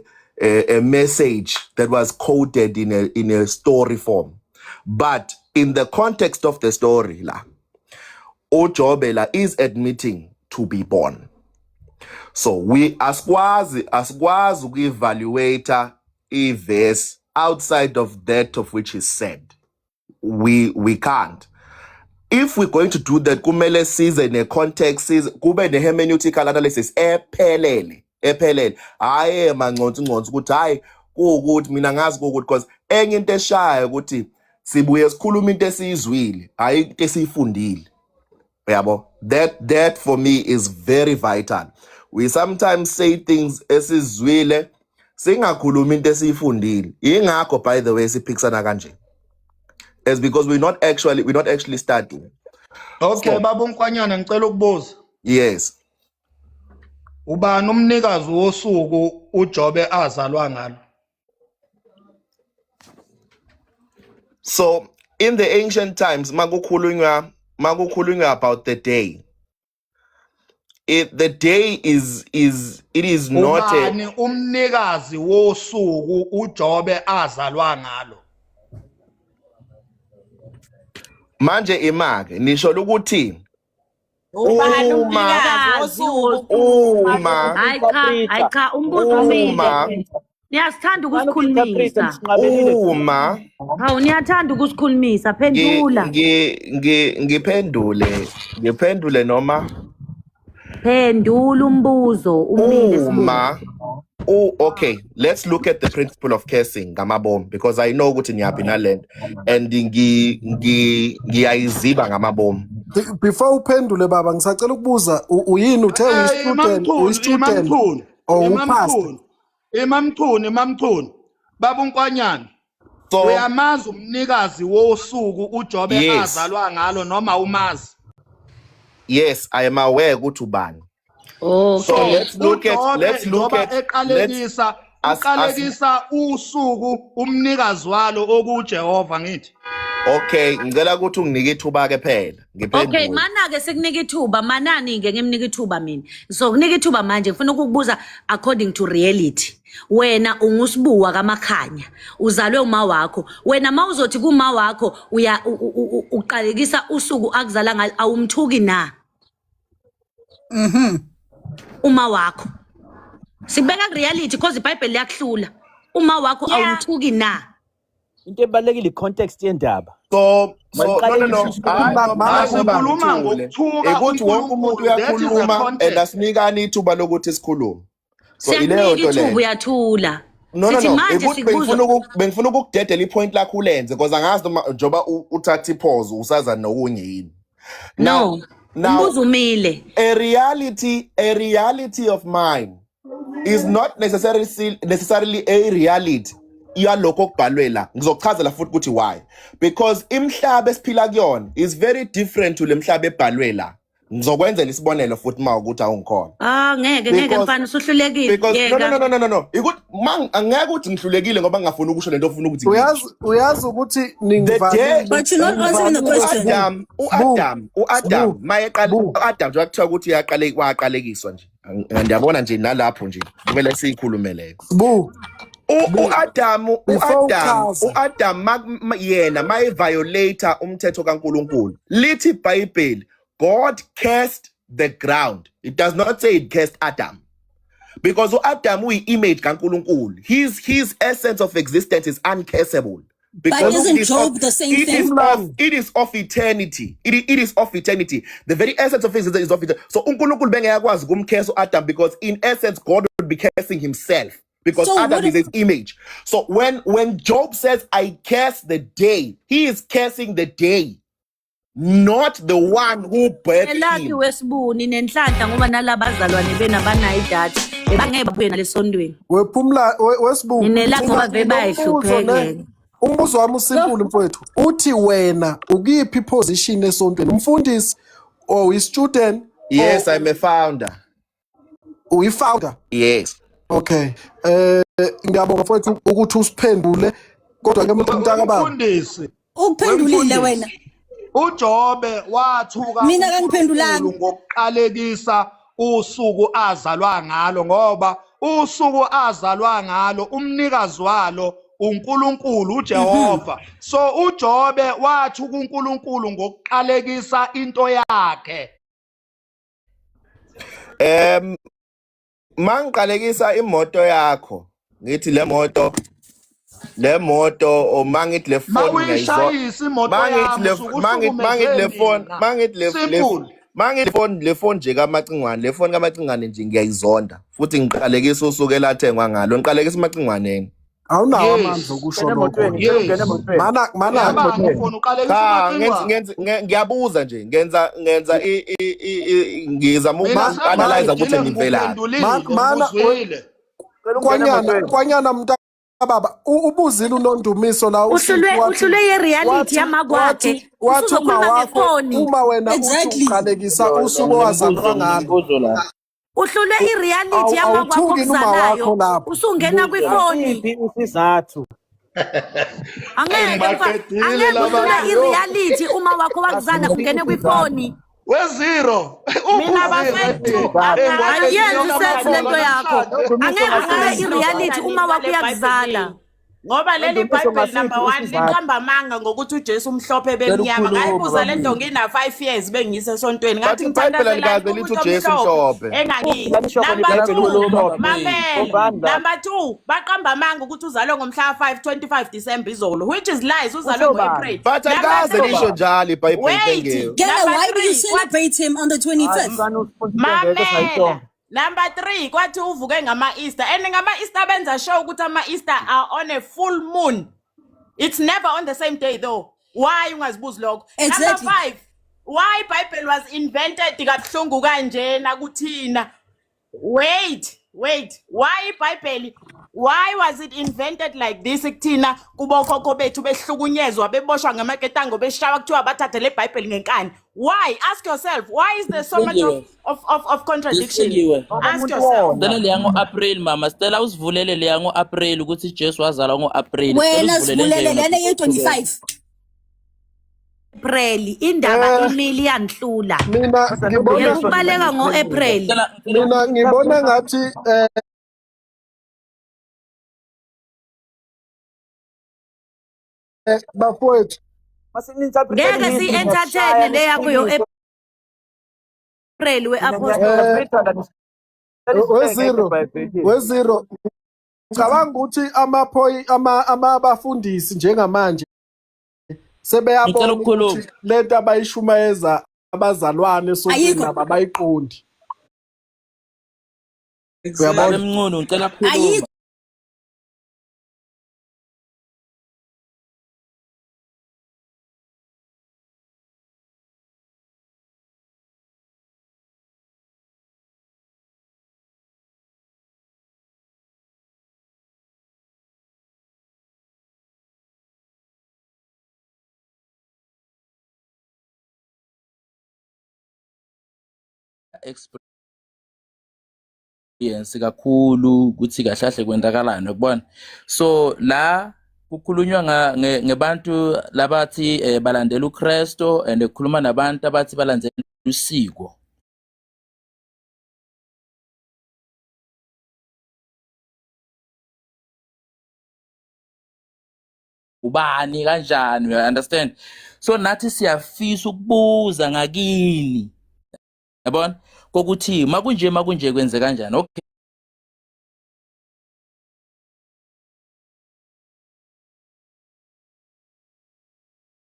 message that was coded in a story form. But in the context of the story, Job is admitting to be born. So we askwazi evaluate a verse outside of that of which is said. We can't. If we're going to do that, kumele size in a context, kube ne hermeneutical analysis ephelele. Hayi manconsi ukuthi hayi ukuthi mina ngazi ukuthi because enye into eshaya ukuthi sibuye sikhuluma into esiyizwile hayi into esiyifundile. Yabo, that for me is very vital. We sometimes say things esizwile singakhuluma into esiyifundile. Ingakho by the way siphikisana kanje. It's because we're not actually studying. Okay, baba uNkwanyana ngicela ukubuza. Yes. Ubani umnikazi wosuku uJobe azalwa ngalo? So in the ancient times makukhulunywa about the day. The day is not ubani umnikazi wosuku uJobe azalwa ngalo? Manje imake nisho ukuthi Ubani umnikazi hayi cha umbuzo mini. Niyasithanda ukusikhulumisa. Hawu niyathanda ukusikhulumisa phendula. Ngiphendule noma phendula umbuzo umile okay, let's look at the principle of cursing ngamabom because I know ukuthi niyaphi naland and ngiyayiziba ngamabom. Before uphendule baba ngisacela ukubuza uyini uthe u-student or u-pastor? Imamthuni baba uNkwanyana So uyamazi umnikazi wosuku uJobe yes, azalwa ngalo noma umazi? yes, I am aware ukuthi ubani. Okay. So let's look at eqalekisa uqalekisa usuku umnikazi walo okuJehova ngithi. Okay, ngicela ukuthi unginike ithuba ke phela. Okay, Ngiphendule. mana ke sikunika ithuba, manani ke ngimnika ithuba mina. So kunika ithuba manje ngifuna ukukubuza according to reality. Wena ungusibuwa kaMakhanya, uzalwe uma wakho. Wena mawuzothi kuma wakho uqalekisa usuku akuzala ngalo awumthuki na? Uma wakho. Sibeka ku reality because iBhayibheli liyakuhlula. Uma wakho awumthuki na? Into ebalekile context yendaba. So Sikhuluma ngokuthuka ukuthi wonke umuntu uyakhuluma and asinikani ithuba lokuthi sikhulume. So ileyo nto le. Uyathula. No. Bengifuna ukukudedela ipoint lakho ulenze because angazi njoba uthatha ipause usaza nokunye yini. No. Umbuzo umile. A reality of mine is not necessarily a reality. Iyalokho okubhalwe la ngizokuchazela futhi ukuthi why, because imhlaba esiphila kuyona is very different to lemhlaba ebhalwe la. Ngizokwenzela isibonelo futhi ma ukuthi awungikhona. Ngeke mfana usuhlulekile. No. Ukuthi angeke ukuthi ngihlulekile ngoba ngingafuna ukusho lento ofuna ukuthi uyazi ukuthi ningivale. But you're not answering the question. uAdam mayeqala uAdam nje akuthiwa ukuthi waqalekiswa nje. Ngiyabona nje nalapho nje kumele siyikhulumele. uAdam yena maye violator umthetho kaNkuluNkulu. Lithi iBhayibheli God cursed the ground. It does not say it cursed Adam. Because Adam we image kaNkuluNkulu. His essence of existence is uncursable. Because but isn't Job the same thing? It is of eternity. It is of eternity. The very essence of existence is of eternity. So uNkulunkulu bengeyakwazi ukumcurse uAdam because in essence God would be cursing himself. Because so Adam is his image. So when Job says, I curse the day, he is cursing the day, not the one who birthed him. Wesibuni nenhlanhla ngoba nalabo bazalwane benabanayo idatha ebangeke babuye nalesondweni. Wephumla wesibuni. Ninela ngoba bebayihlupheke. Umbuzo wami usimple mfowethu. Uthi wena ukuphi iposition esontweni? Umfundisi or student? Yes, I'm a founder. Uyi-founder? Yes. Okay. Ngiyabonga mfowethu ukuthi usiphendule kodwa ke mntaka baba. Umfundisi. Uphendulile wena. uJobe wathuka mina kangiphendulanga ngokuqalekisa usuku azalwa ngalo ngoba usuku azalwa ngalo umnikazi walo uNkulunkulu uJehova. So uJobe wathi kuNkulunkulu ngokuqalekisa into yakhe. Mangiqalekisa imoto yakho ngithi le moto o mangithi le phone ngiyayishayisa imoto yami mangithi le phone nje kamacingwane le phone kamacingwane nje ngiyayizonda futhi ngiqalekisa usuku elathengwa ngalo ngiqalekisa amacingwaneni. Awunawo amandla okusho lokho. Ngiyabuza nje ngenza ngizama uku-analyze ukuthi ngivelaphi. Kwanyana mntaka baba ubuzile uNondumiso la uhlule ye-reality yamakwakhe usuzokhuluma ngefoni uma wena uqalekisa usuku wazalwa ngalo. Uhlule i-reality yamakwakho okuzalayo usungena kwifoni. Isizathu angeke uhlule i-reality uma wakho wakuzala ungene kwifoni. Weziro mina bafethu ayenzi sense lento yakho angeke i-reality uma wakho yakuzala ngoba leli Bible number 1 liqamba amanga ngokuthi uJesu umhlophe bemnyama ngayibuza le nto ngina 5 years bengise esontweni ngathi ngithanda lithi uJesu umhlophe engakini number 2 baqamba amanga ukuthi uzalwe ngomhla 5 25 December izolo which is lies uzalwe ngoApril but akaze lisho njalo iBhayibheli ngeke why do you celebrate him on the 25th mamela. Number 3 kwathi uvuke ngama Easter and ngama Easter benza show ukuthi ama Easter are on a full moon. It's never on the same day though. Why ungazibuzi lokho? Exactly. Number 5 why Bible was invented kabuhlungu kanjena kuthina. Wait Wait, why iBhayibheli? Why was it invented like this? Kuthina kubokhokho bethu behlukunyezwa beboshwa ngamaketango beshawa kuthiwa bathathe le iBhayibheli ngenkani. Why? Ask yourself. Why is there so much of contradiction? Ask yourself. Stella leya ngo-April mama, Stella usivulele leya ngo-April ukuthi Jesu wazalwa ngo-April. Wena sivulele lena ye-25 April indaba imili yanhlula. Mina ngibona Ukubaleka ngo-April. Mina ngibona ngathi bafowethu Ngeke si-entertain le yakho yo-April we-apostle. weziro ngicabanga ukuthi abafundisi njengamanje sebeyabona ukuthi lento abayishumayeza abazalwane sokuthi nabo abayiqondi. Uyabona Mncunu ngicela ukukhuluma. Experience kakhulu ukuthi kahle kahle kwenzakalani ukubona. So la kukhulunywa ngebantu labathi balandela uKristo and kukhuluma nabantu abathi balandela usiko. Ubani kanjani, you understand? So nathi siyafisa ukubuza ngakini. Yabona? Kokuthi makunje kwenze kanjani. Okay.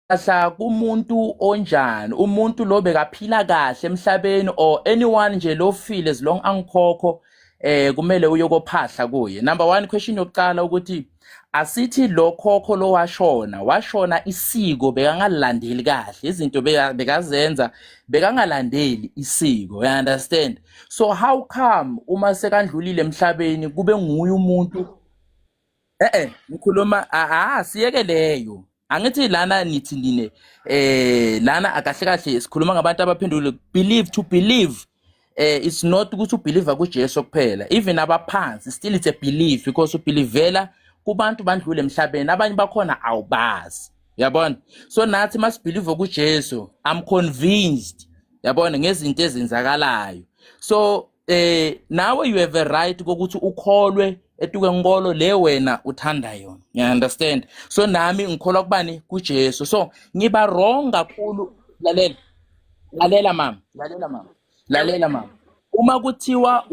Asa kumuntu onjani, umuntu lo bekaphila kahle emhlabeni or anyone nje lo feel as long angikhokho kumele uyokophahla kuye. Number 1 question yokuqala ukuthi asithi lo khokho lo washona isiko bekangalandeli kahle, izinto bekazenza bekangalandeli isiko, you understand? So how come uma sekandlulile emhlabeni kube nguye umuntu ngikhuluma siyeke leyo. Angithi lana nithi nine lana akahle kahle sikhuluma ngabantu abaphendule believe to believe. It's not ukuthi ubelieve kuJesu kuphela, even abaphansi still it's a belief because ubelievela kubantu bandlule emhlabeni, abanye bakhona awubazi, yabona? So nathi masibelieve kuJesu, I'm convinced, yabona, ngezinto ezenzakalayo. So nawe you have a right ukuthi ukholwe etuke nkolo le wena uthanda yona, you understand? So nami ngikholwa kubani kuJesu. So ngiba wrong kakhulu. Lalela mama, uma kuthiwa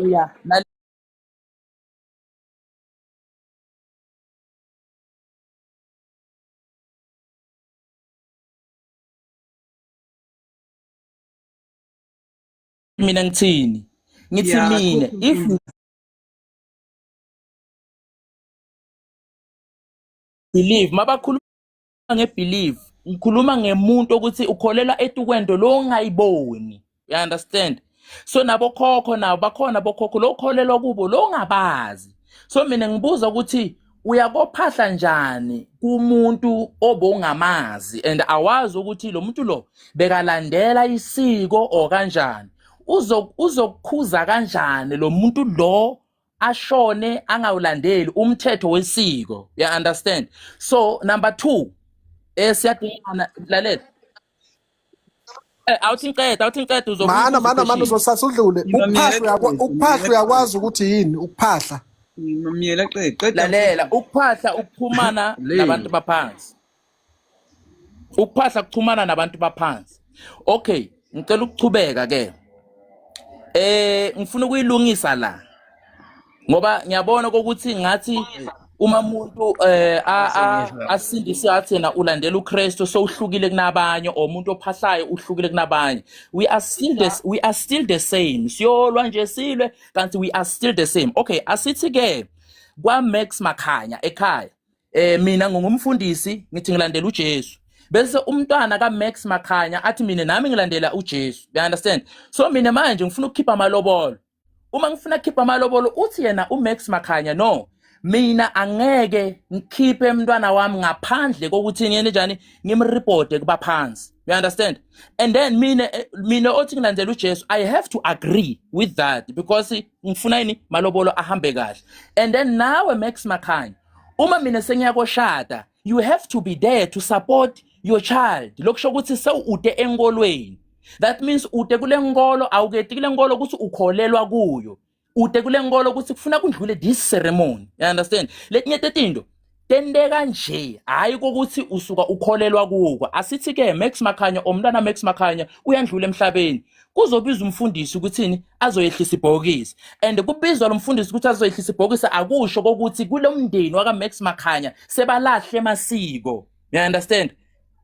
mina ngithini? Ngithi mina if believe mabakhuluma ngebelieve, ngikhuluma ngemuntu ukuthi ukholelwa etukwendo lo ongayiboni, you understand? So nabo khokho nabo bakhona bokhokho lo kholelwa kubo lo ngabazi. So mina ngibuza ukuthi uyakophahla njani kumuntu obongamazi and awazi ukuthi lo muntu lo bekalandela isiko o kanjani, uzokukhuza kanjani lo muntu lo ashone angawulandeli umthetho wesiko, you understand? So number 2 siyadingana lalela awuthinqeda uzobuza mana uzosasa udlule. Ukuphahla uyakwazi ukuthi yini ukuphahla? Mamiyela qeda. Lalela, ukuphahla ukuxhumana nabantu baphansi. Ukuphahla kuxhumana nabantu baphansi. Okay, ngicela ukuchubeka ke. Ngifuna ukuyilungisa la. Ngoba ngiyabona ukuthi ngathi uma umuntu asindise athi na ulandela uKristu so uhlukile kunabanye, or umuntu ophahlayo uhlukile kunabanye. We are still the same. Siyolwa nje silwe kanti we are still the same. Okay, asithi ke kwa Max Makhanya ekhaya. Mina ngingumfundisi ngithi ngilandela uJesu. Bese umntwana ka Max Makhanya athi mina nami ngilandela uJesu. You understand? So mina manje ngifuna ukukhipha amalobolo. uma ngifuna khipha amalobolo uthi yena uMax Makhanya no mina angeke ngikhiphe umntwana wami ngaphandle kokuthi ngiyene njani ngimreporte kubaphansi. You understand? And then mina othi ngilandela uJesu I have to agree with that because ngifuna yini malobolo ahambe kahle. And then nawe Max Makhanya uma mina sengiyakoshada you have to be there to support your child. Lokusho ukuthi sewude enkolweni. That means ude kule nkolo awuketi kule nkolo ukuthi ukholelwa kuyo. Ude kule nkolo ukuthi kufuna kundlule this ceremony. You understand? Letinye tetinto tendeka nje hayi ukuthi usuka ukholelwa kuko. Asithi ke Max Makhanya omntana Max Makhanya uyandlula emhlabeni. Kuzobiza umfundisi ukuthini azoyehlisa ibhokisi. And kubizwa lo mfundisi ukuthi azoyehlisa ibhokisi akusho ukuthi kulomndeni waka Max Makhanya sebalahle emasiko. You understand?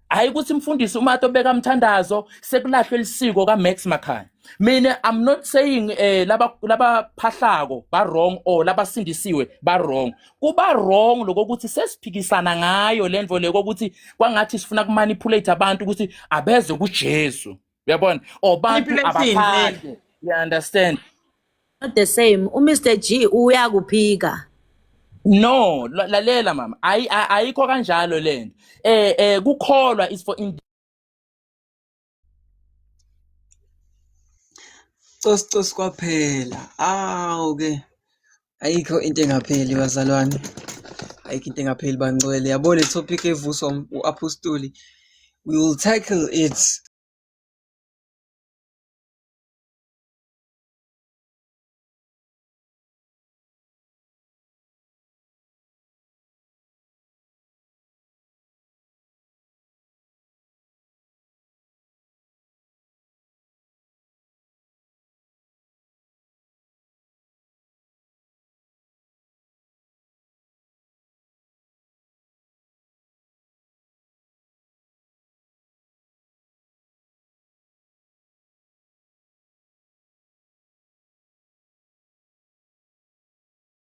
Hayi ukuthi umfundisi uma atobeka umthandazo sekulahlwe lisiko ka Max Makhanya. Mina I'm not saying laba phahlako ba wrong or laba sindisiwe ba wrong. Kuba wrong lokuthi sesiphikisana ngayo lendvo lekokuthi kwangathi sifuna kumanipulate abantu ukuthi abeze kuJesu. Uyabona? Obantu abaphandle. You understand? Not the same. Mr. G uyakuphika. No, lalela mama. Ayikho kanjalo lento. Kukholwa is for Cos kwaphela. Ke. Ayikho into engapheli bazalwane. Ayikho into engapheli bangcwele. Yabona topic evuswa uApostoli. We will tackle it